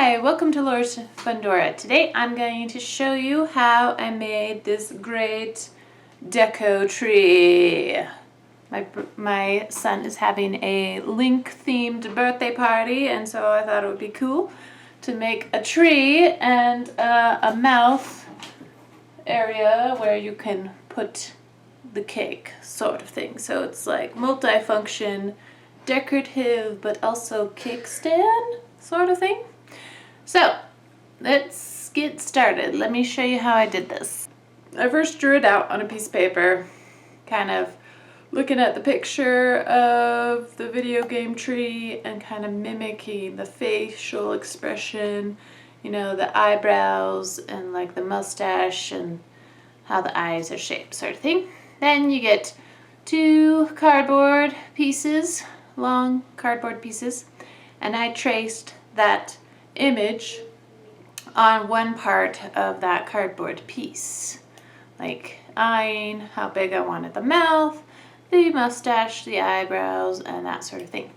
Hi, welcome to Laura's Fundora. Today I'm going to show you how I made this great deco tree. My son is having a Link themed birthday party, and so I thought it would be cool to make a tree and a mouth area where you can put the cake, sort of thing. So it's like multi-function, decorative, but also cake stand sort of thing. So let's get started. Let me show you how I did this. I first drew it out on a piece of paper, kind of looking at the picture of the video game tree and kind of mimicking the facial expression, you know, the eyebrows and like the mustache and how the eyes are shaped, sort of thing. Then you get two cardboard pieces, long cardboard pieces, and I traced that image on one part of that cardboard piece, like eyeing how big I wanted the mouth, the mustache, the eyebrows, and that sort of thing.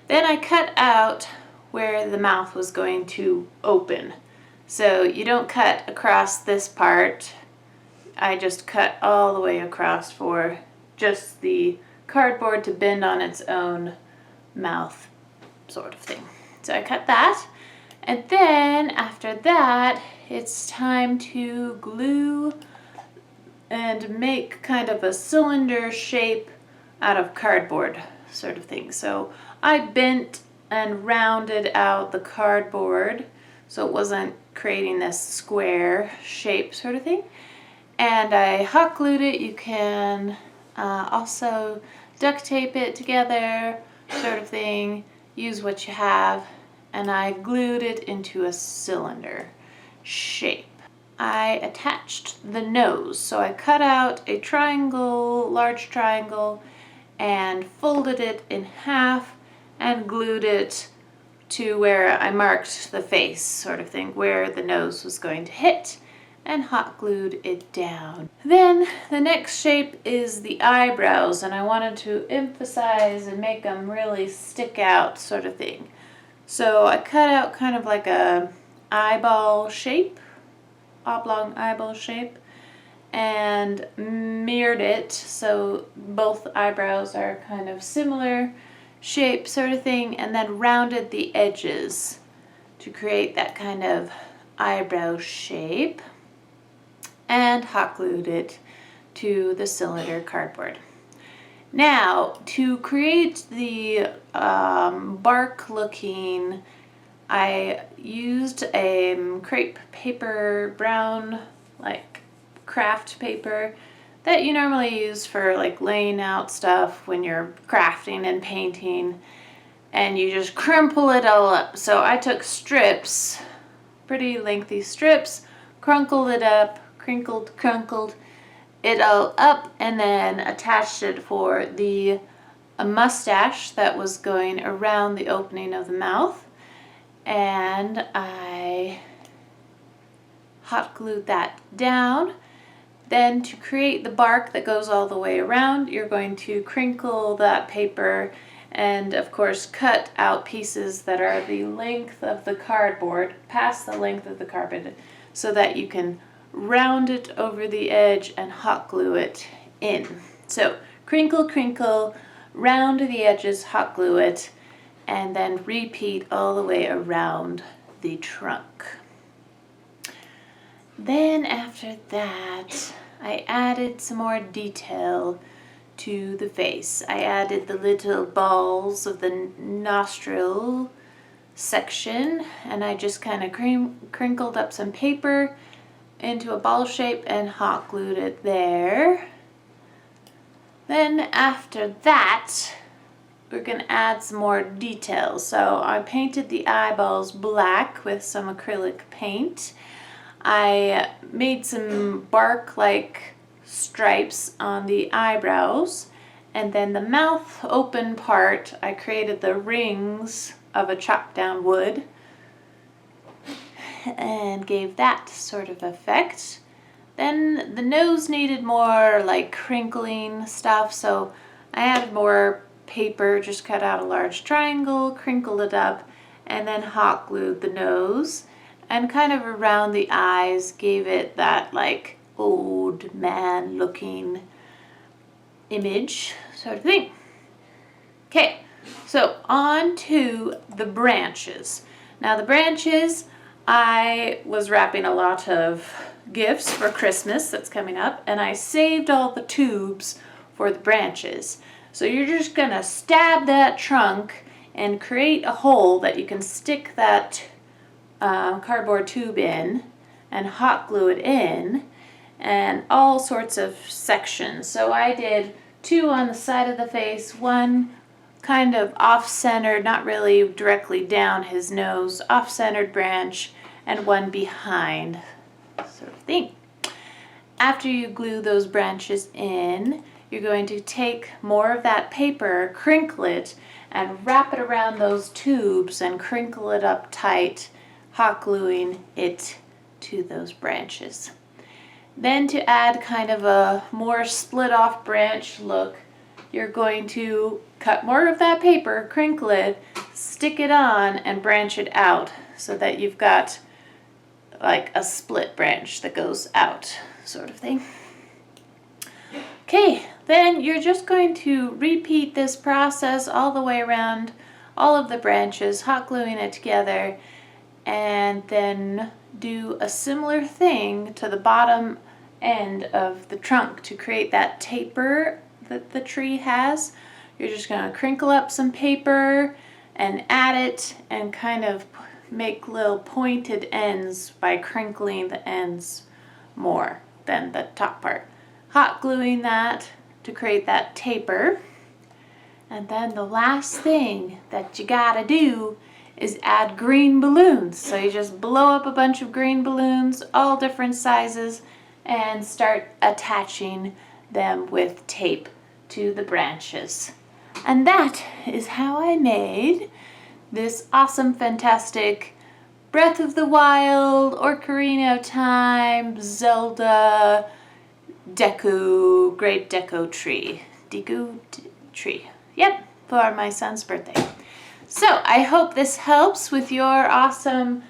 Then I cut out where the mouth was going to open. So you don't cut across this part. I just cut all the way across for just the cardboard to bend on its own mouth, sort of thing. So I cut that. And then after that, it's time to glue and make kind of a cylinder shape out of cardboard, sort of thing. So I bent and rounded out the cardboard so it wasn't creating this square shape, sort of thing. And I hot glued it. You can also duct tape it together, sort of thing. Use what you have. And I glued it into a cylinder shape. I attached the nose, so I cut out a triangle, large triangle, and folded it in half and glued it to where I marked the face, sort of thing, where the nose was going to hit, and hot glued it down. Then the next shape is the eyebrows, and I wanted to emphasize and make them really stick out, sort of thing. So I cut out kind of like a eyeball shape, oblong eyeball shape, and mirrored it so both eyebrows are kind of similar shape, sort of thing, and then rounded the edges to create that kind of eyebrow shape, and hot glued it to the cylinder cardboard. Now, to create the bark looking, I used a crepe paper, brown, like craft paper that you normally use for like laying out stuff when you're crafting and painting, and you just crumple it all up. So I took strips, pretty lengthy strips, crunkled it up, crunkled it all up, and then attached it for the mustache that was going around the opening of the mouth. And I hot glued that down. Then to create the bark that goes all the way around, you're going to crinkle that paper and of course cut out pieces that are the length of the cardboard, past the length of the cardboard, so that you can round it over the edge and hot glue it in. So crinkle, crinkle, round the edges, hot glue it, and then repeat all the way around the trunk. Then after that, I added some more detail to the face. I added the little balls of the nostril section, and I just kind of crinkled up some paper into a ball shape and hot glued it there. Then after that, we're going to add some more details. So I painted the eyeballs black with some acrylic paint. I made some bark-like stripes on the eyebrows, and then the mouth open part, I created the rings of a chopped down wood and gave that sort of effect. Then the nose needed more like crinkling stuff, so I added more paper, just cut out a large triangle, crinkled it up, and then hot glued the nose, and kind of around the eyes gave it that like old man looking image sort of thing. Okay, so on to the branches. Now the branches, I was wrapping a lot of gifts for Christmas that's coming up, and I saved all the tubes for the branches. So you're just gonna stab that trunk and create a hole that you can stick that cardboard tube in and hot glue it in, and all sorts of sections. So I did 2 on the side of the face, 1 kind of off-centered, not really directly down his nose, off-centered branch, and 1 behind, sort of thing. After you glue those branches in, you're going to take more of that paper, crinkle it, and wrap it around those tubes and crinkle it up tight, hot gluing it to those branches. Then to add kind of a more split off branch look, you're going to cut more of that paper, crinkle it, stick it on, and branch it out so that you've got like a split branch that goes out, sort of thing. Okay, then you're just going to repeat this process all the way around all of the branches, hot gluing it together, and then do a similar thing to the bottom end of the trunk to create that taper that the tree has. You're just going to crinkle up some paper and add it and kind of make little pointed ends by crinkling the ends more than the top part. Hot gluing that to create that taper. And then the last thing that you gotta do is add green balloons. So you just blow up a bunch of green balloons, all different sizes, and start attaching them with tape to the branches. And that is how I made this awesome, fantastic Breath of the Wild, Ocarina of Time, Zelda, DEKU, Great DEKU tree. DEKU tree. Yep, for my son's birthday. So I hope this helps with your awesome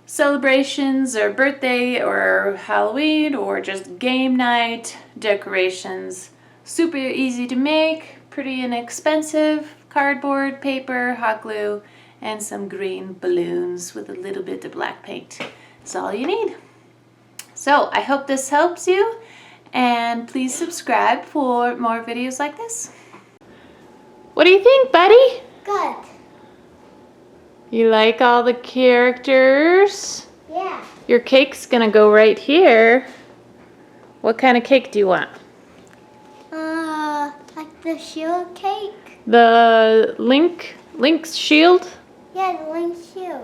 celebrations or birthday or Halloween or just game night decorations. Super easy to make, pretty inexpensive, cardboard, paper, hot glue, and some green balloons with a little bit of black paint. That's all you need. So I hope this helps you, and please subscribe for more videos like this. What do you think, buddy? Good. You like all the characters? Yeah. Your cake's gonna go right here. What kind of cake do you want? Like the shield cake? The Link's shield? Yeah, the Link shield.